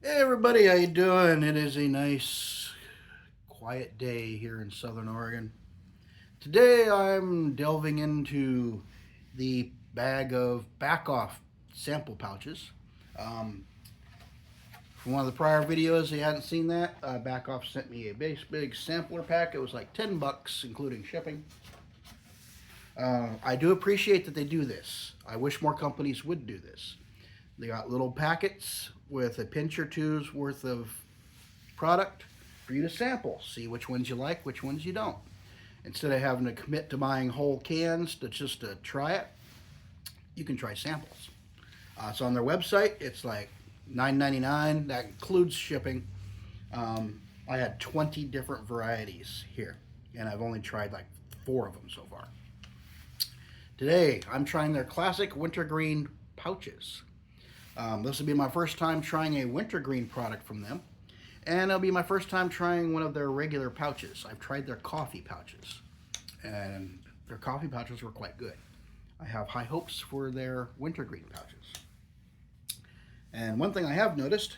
Hey everybody, how you doing? It is a nice, quiet day here in Southern Oregon. Today I'm delving into the bag of BaccOff sample pouches. Um, from one of the prior videos, if you hadn't seen that, BaccOff sent me a big sampler pack. It was like $10, including shipping. I do appreciate that they do this. I wish more companies would do this. They got little packets with a pinch or two's worth of product for you to sample. See which ones you like, which ones you don't. Instead of having to commit to buying whole cans just to try it, you can try samples. It's on their website. It's like $9.99. That includes shipping. I had 20 different varieties here, and I've only tried like 4 of them so far. Today, I'm trying their classic Wintergreen pouches. This will be my first time trying a Wintergreen product from them. And it'll be my first time trying one of their regular pouches. I've tried their coffee pouches, and their coffee pouches were quite good. I have high hopes for their Wintergreen pouches. And one thing I have noticed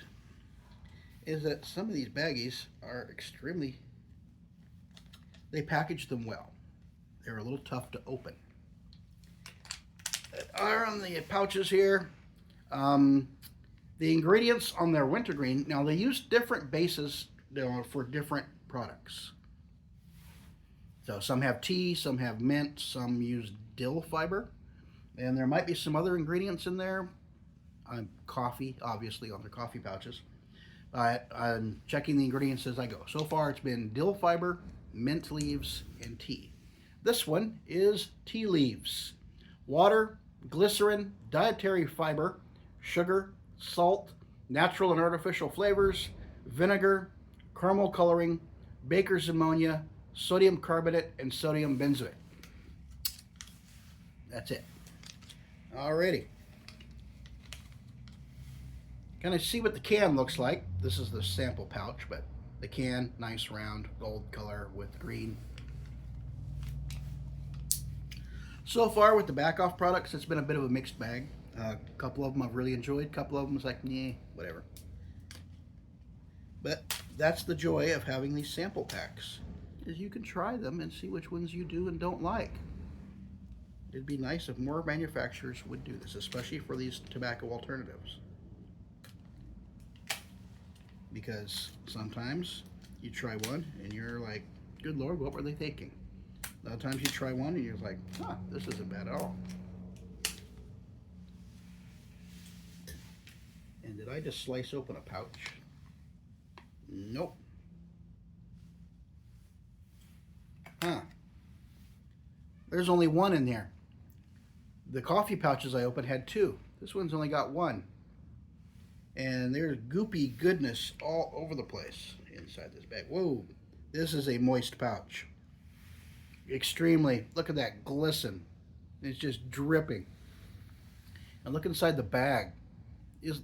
is that some of these baggies are they package them well. They're a little tough to open. Are on the pouches here. The ingredients on their Wintergreen, now they use different bases for different products. So some have tea, some have mint, some use dill fiber, and there might be some other ingredients in there. Coffee, obviously, on their coffee pouches. I'm checking the ingredients as I go. So far, it's been dill fiber, mint leaves, and tea. This one is tea leaves, water, glycerin, dietary fiber, sugar, salt, natural and artificial flavors, vinegar, caramel coloring, baker's ammonia, sodium carbonate, and sodium benzoate. That's it. Alrighty. Kind of see what the can looks like. This is the sample pouch, but the can, nice round gold color with green. So far with the BaccOff products, it's been a bit of a mixed bag. A couple of them I've really enjoyed. A couple of them is like, nah, whatever. But that's the joy of having these sample packs, is you can try them and see which ones you do and don't like. It'd be nice if more manufacturers would do this, especially for these tobacco alternatives. Because sometimes you try one and you're like, good Lord, what were they thinking? A lot of times you try one and you're like, huh, this isn't bad at all. And did I just slice open a pouch? Nope. Huh. There's only one in there. The coffee pouches I opened had 2. This one's only got 1. And there's goopy goodness all over the place inside this bag. Whoa, this is a moist pouch. Extremely. Look at that glisten. It's just dripping. And look inside the bag.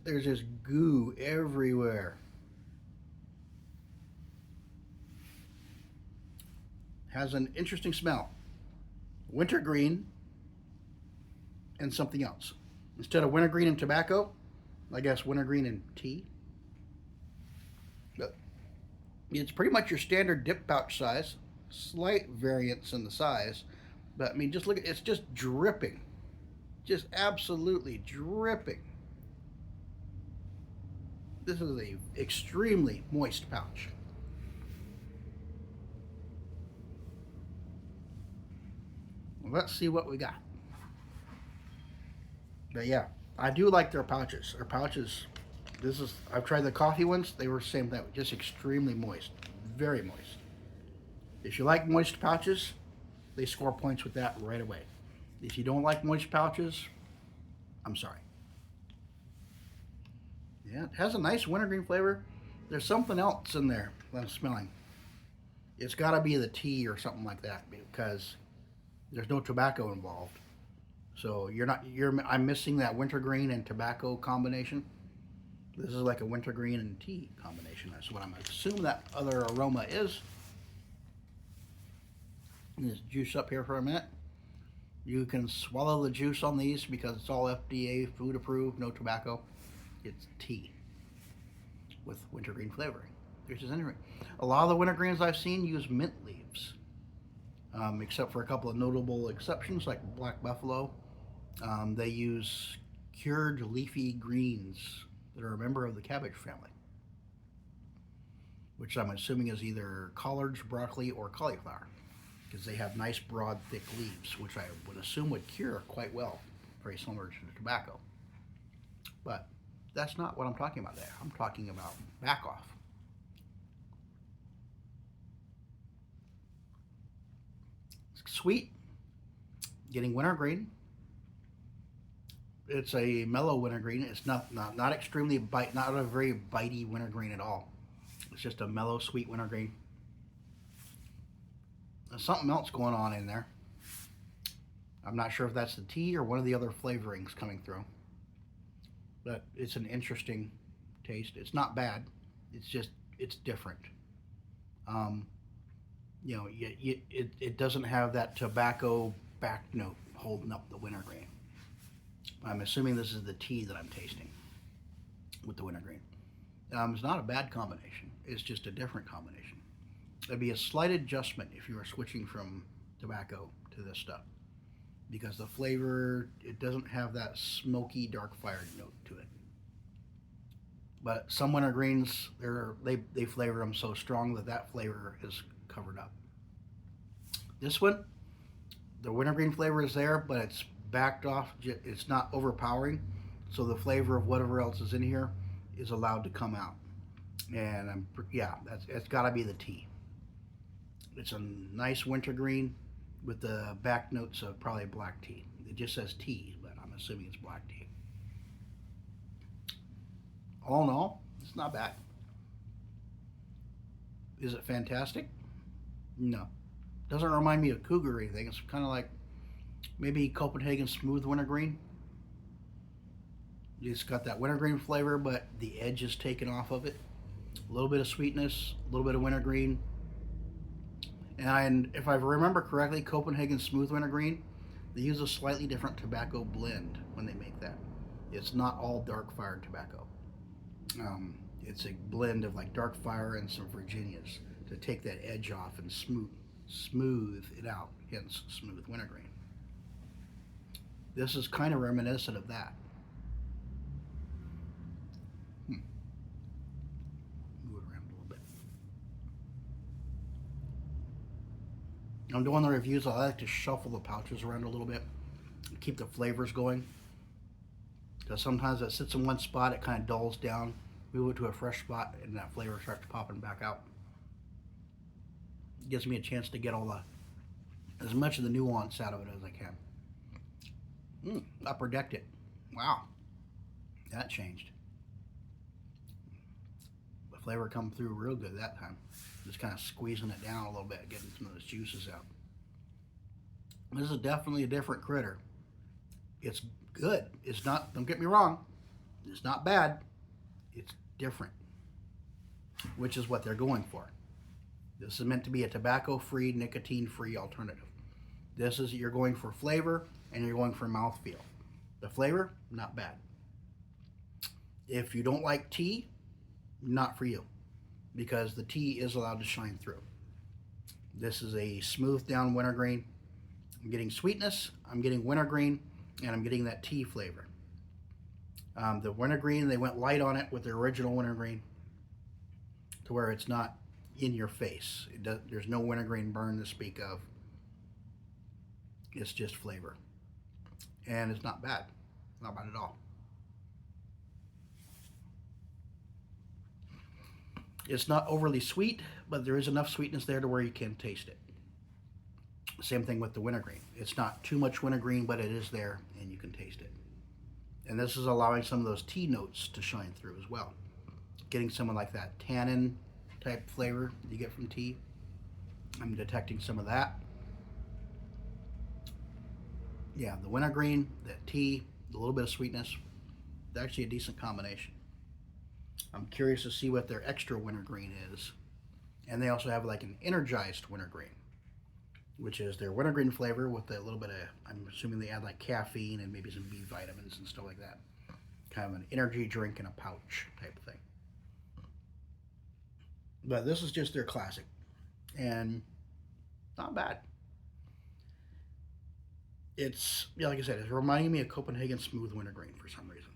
There's just goo everywhere. Has an interesting smell. Wintergreen and something else. Instead of wintergreen and tobacco, I guess wintergreen and tea. But it's pretty much your standard dip pouch size. Slight variance in the size. But I mean, just look at it's just dripping. Just absolutely dripping. This is a extremely moist pouch. Let's see what we got. But yeah, I do like their pouches. Their pouches, I've tried the coffee ones. They were the same thing, just extremely moist, very moist. If you like moist pouches, they score points with that right away. If you don't like moist pouches, I'm sorry. Yeah, it has a nice wintergreen flavor. There's something else in there that I'm smelling. It's got to be the tea or something like that because there's no tobacco involved. So I'm missing that wintergreen and tobacco combination. This is like a wintergreen and tea combination. That's what I'm assuming that other aroma is. This juice up here for a minute. You can swallow the juice on these because it's all FDA food approved, no tobacco. It's tea. with wintergreen flavoring, which is interesting. A lot of the wintergreens I've seen use mint leaves, except for a couple of notable exceptions like Black Buffalo. They use cured leafy greens that are a member of the cabbage family, which I'm assuming is either collards, broccoli, or cauliflower, because they have nice, broad, thick leaves, which I would assume would cure quite well, very similar to tobacco. But that's not what I'm talking about there. I'm talking about BaccOff. Sweet, getting wintergreen. It's a mellow wintergreen. It's not extremely not a very bitey wintergreen at all. It's just a mellow, sweet wintergreen. There's something else going on in there. I'm not sure if that's the tea or one of the other flavorings coming through. But it's an interesting taste. It's not bad. It's just, it's different. It doesn't have that tobacco back note holding up the wintergreen. I'm assuming this is the tea that I'm tasting with the wintergreen. It's not a bad combination. It's just a different combination. It'd be a slight adjustment if you were switching from tobacco to this stuff, because the flavor, it doesn't have that smoky, dark-fired note to it. But some wintergreens, they flavor them so strong that flavor is covered up. This one, the wintergreen flavor is there, but it's backed off. It's not overpowering, so the flavor of whatever else is in here is allowed to come out. And it's got to be the tea. It's a nice wintergreen with the back notes of probably black tea. It just says tea, but I'm assuming it's black tea. All in all, it's not bad. Is it fantastic? No. Doesn't remind me of Cougar or anything. It's kind of like maybe Copenhagen Smooth Wintergreen. It's got that wintergreen flavor, but the edge is taken off of it. A little bit of sweetness, a little bit of wintergreen. And if I remember correctly, Copenhagen Smooth Wintergreen, they use a slightly different tobacco blend when they make that. It's not all dark fired tobacco. It's a blend of like dark fire and some Virginias to take that edge off and smooth it out, hence smooth wintergreen. This is kind of reminiscent of that. Move it around a little bit. I'm doing the reviews. I like to shuffle the pouches around a little bit, keep the flavors going. Because sometimes it sits in one spot, it kind of dulls down. Move it to a fresh spot, and that flavor starts popping back out. It gives me a chance to get as much of the nuance out of it as I can. Upper decked it. Wow, that changed. The flavor come through real good that time. Just kind of squeezing it down a little bit, getting some of those juices out. This is definitely a different critter. It's good. It's not, don't get me wrong, it's not bad. It's different, which is what they're going for. This is meant to be a tobacco-free, nicotine-free alternative. This is, you're going for flavor and you're going for mouthfeel. The flavor, not bad. If you don't like tea, not for you, because the tea is allowed to shine through. This is a smooth down wintergreen. I'm getting sweetness, I'm getting wintergreen, and I'm getting that tea flavor. The wintergreen, they went light on it with the original wintergreen to where it's not in your face. There's no wintergreen burn to speak of. It's just flavor. And it's not bad. Not bad at all. It's not overly sweet, but there is enough sweetness there to where you can taste it. Same thing with the wintergreen. It's not too much wintergreen, but it is there and you can taste it. And this is allowing some of those tea notes to shine through as well. Getting some of like that tannin type flavor you get from tea. I'm detecting some of that. Yeah, the wintergreen, that tea, a little bit of sweetness. It's actually a decent combination. I'm curious to see what their extra wintergreen is. And they also have like an energized wintergreen, which is their wintergreen flavor with a little bit of, I'm assuming they add like caffeine and maybe some B vitamins and stuff like that. Kind of an energy drink in a pouch type of thing. But this is just their classic, and not bad. It's, yeah, like I said, it's reminding me of Copenhagen Smooth Wintergreen for some reason.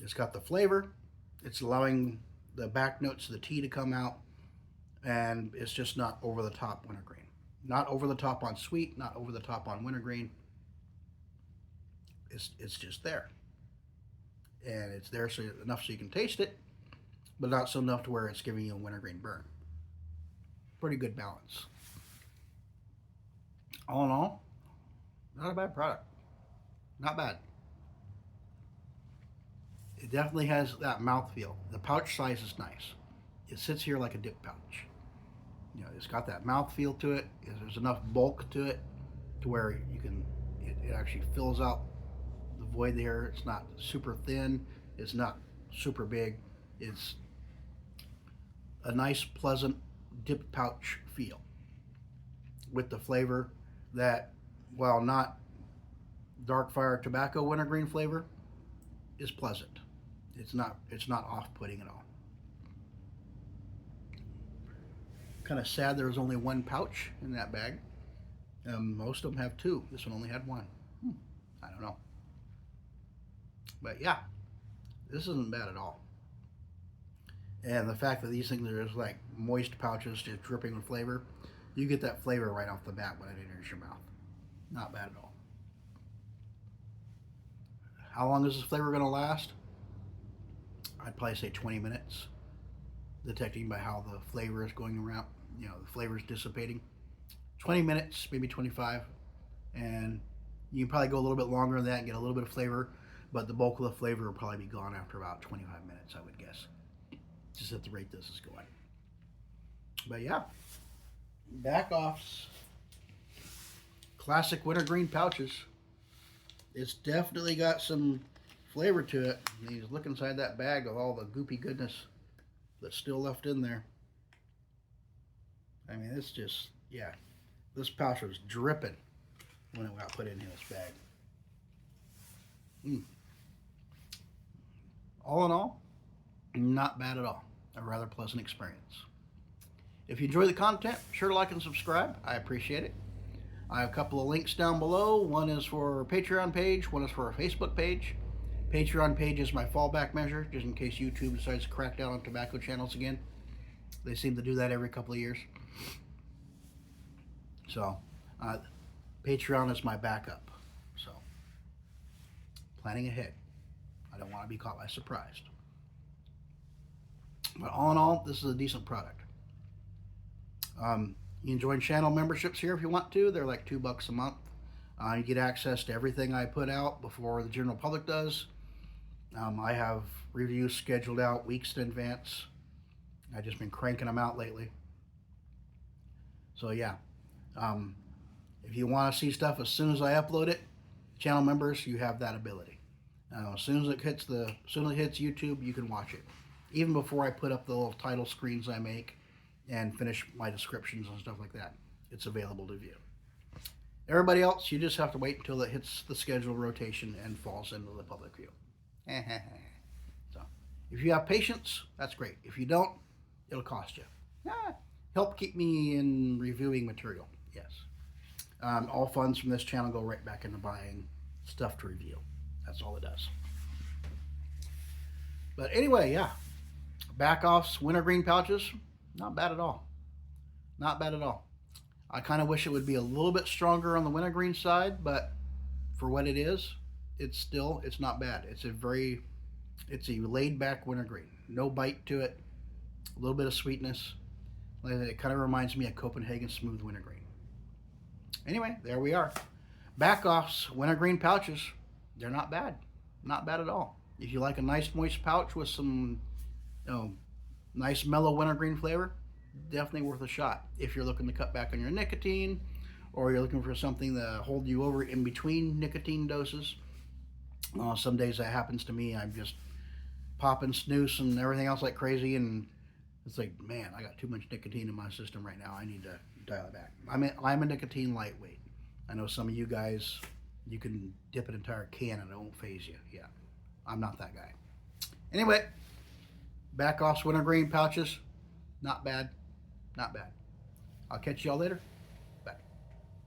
It's got the flavor. It's allowing the back notes of the tea to come out, and it's just not over the top wintergreen. Not over the top on sweet, not over the top on wintergreen. It's just there, and it's there so enough so you can taste it, but not so enough to where it's giving you a wintergreen burn. Pretty good balance. All in all, not a bad product. Not bad. It definitely has that mouthfeel. The pouch size is nice. It sits here like a dip pouch. You know, it's got that mouthfeel to it. There's enough bulk to it to where you can, it actually fills out the void there. It's not super thin. It's not super big. It's a nice, pleasant dip pouch feel with the flavor that, while not dark fire tobacco wintergreen flavor, is pleasant. It's not off-putting at all. Kind of sad there was only one pouch in that bag. Most of them have two. This one only had one. I don't know. But yeah, this isn't bad at all. And the fact that these things are just like moist pouches just dripping with flavor, you get that flavor right off the bat when it enters your mouth. Not bad at all. How long is this flavor going to last? I'd probably say 20 minutes, detecting by how the flavor is going around, you know, the flavor is dissipating. 20 minutes, maybe 25, and you can probably go a little bit longer than that and get a little bit of flavor, but the bulk of the flavor will probably be gone after about 25 minutes, I would guess, just at the rate this is going. But yeah, BaccOff's classic wintergreen pouches. It's definitely got some flavor to it. You just look inside that bag of all the goopy goodness that's still left in there. I mean, it's just, yeah, this pouch was dripping when it got put in this bag. All in all, not bad at all. A rather pleasant experience. If you enjoy the content, be sure to like and subscribe. I appreciate it. I have a couple of links down below. One is for our Patreon page, one is for our Facebook page. Patreon page is my fallback measure, just in case YouTube decides to crack down on tobacco channels again. They seem to do that every couple of years. So, Patreon is my backup. So, planning ahead. I don't want to be caught by surprise. But all in all, this is a decent product. You can join channel memberships here if you want to. They're like $2 a month. You get access to everything I put out before the general public does. I have reviews scheduled out weeks in advance. I've just been cranking them out lately. So yeah, if you want to see stuff as soon as I upload it, channel members, you have that ability. As soon as it hits YouTube, you can watch it. Even before I put up the little title screens I make and finish my descriptions and stuff like that, it's available to view. Everybody else, you just have to wait until it hits the scheduled rotation and falls into the public view. So, if you have patience, that's great. If you don't, it'll cost you. Help keep me in reviewing material, yes. All funds from this channel go right back into buying stuff to review. That's all it does. But anyway, yeah, BaccOff's wintergreen pouches, not bad at all. Not bad at all. I kind of wish it would be a little bit stronger on the wintergreen side, but for what it is, it's not bad. It's a laid back wintergreen. No bite to it. A little bit of sweetness. It kind of reminds me of Copenhagen Smooth Wintergreen. Anyway, there we are. BaccOff's wintergreen pouches, they're not bad. Not bad at all. If you like a nice moist pouch with some, nice mellow wintergreen flavor, definitely worth a shot. If you're looking to cut back on your nicotine, or you're looking for something to hold you over in between nicotine doses. Some days that happens to me. I'm just popping snooze and everything else like crazy, and it's like, man, I got too much nicotine in my system right now. I need to dial it back. I'm a nicotine lightweight. I know some of you guys, you can dip an entire can and it won't phase you. Yeah, I'm not that guy. Anyway, BaccOff's wintergreen pouches, not bad, not bad. I'll catch y'all later.